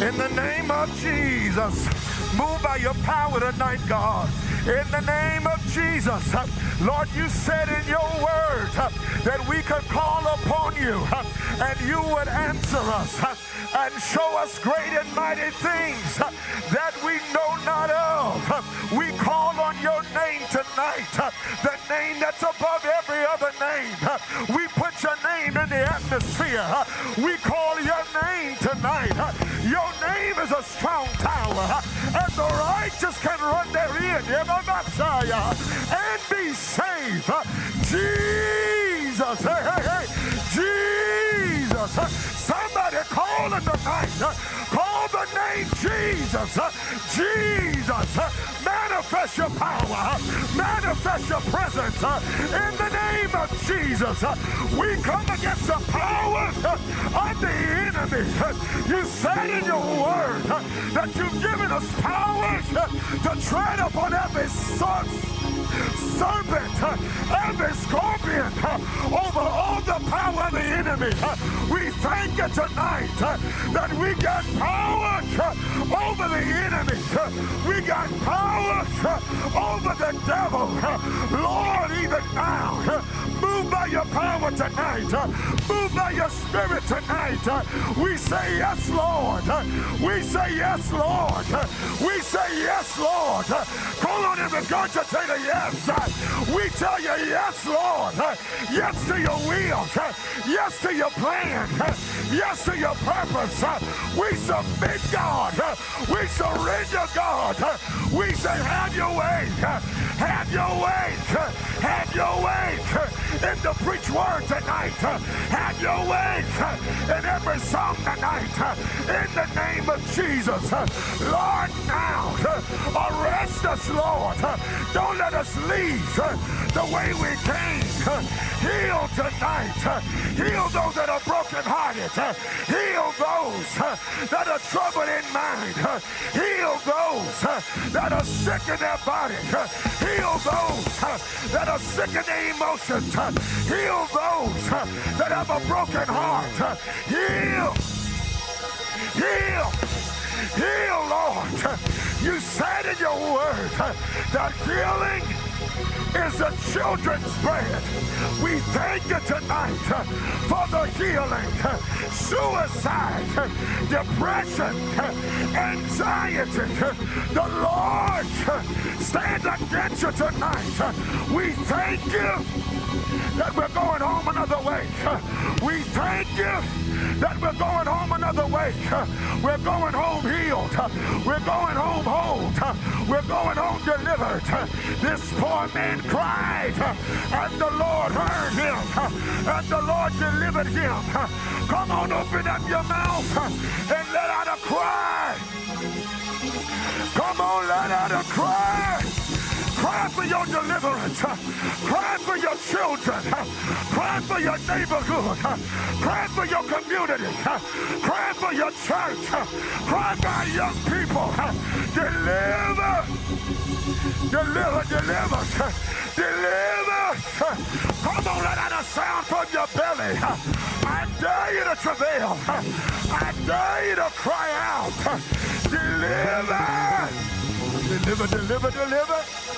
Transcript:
In the name of Jesus, move by your power tonight, God. In the name of Jesus, Lord, you said in your word that we could call upon you and you would answer us and show us great and mighty things that we know not of. We call on your name tonight, the name that's above every other name. We put your name in the atmosphere. We call your name tonight. Your name is a strong tower, and the righteous can run therein and be saved. Jesus, hey, hey, hey, Jesus. Somebody call in tonight. Call the name Jesus. Jesus, manifest your power. Manifest your presence. In the name of Jesus, we come against the powers of the enemy. You said in your word that you've given us powers to tread upon every serpent, every scorpion, over all the power of the enemy. We thank you tonight that we got power over the enemy. We got power over the devil. Lord, even now, move by your power tonight. Move by your spirit tonight. We say yes, Lord. We say yes, Lord. We say yes, Lord. Call on him and regurgitate a yes. We tell you yes, Lord. Yes to your will. Yes to your plan. Yes to your purpose. We submit, God. We surrender, God. We say have your way. Have your way. Have your way in the preach word tonight. Have your way in every song tonight. In the name of Jesus. Lord, now arrest us, Lord. Don't let us leave the way we came. Heal tonight. Heal those that are brokenhearted. Heal those that are troubled in mind. Heal those that are sick in their body. Heal those that are sick in their emotions. Heal those that have a broken heart. Heal. Heal. Heal, Lord. You said in your word that healing is the children's bread. We thank you tonight for the healing. Suicide, depression, anxiety. The Lord stands against you tonight. We thank you that we're going home another way. We thank you that we're going home another way. We're going home healed. We're going home whole. We're going home delivered. This poor man cried, and the Lord heard him, and the Lord delivered him. Come on, open up your mouth and let out a cry. Come on, let out a cry. Cry for your deliverance. Cry for your children. Cry for your neighborhood. Cry for your community. Cry for your church. Cry for our young people. Deliver. Deliver, deliver. Deliver. Come on, let out a sound from your belly. I dare you to travail. I dare you to cry out. Deliver. Deliver, deliver, deliver.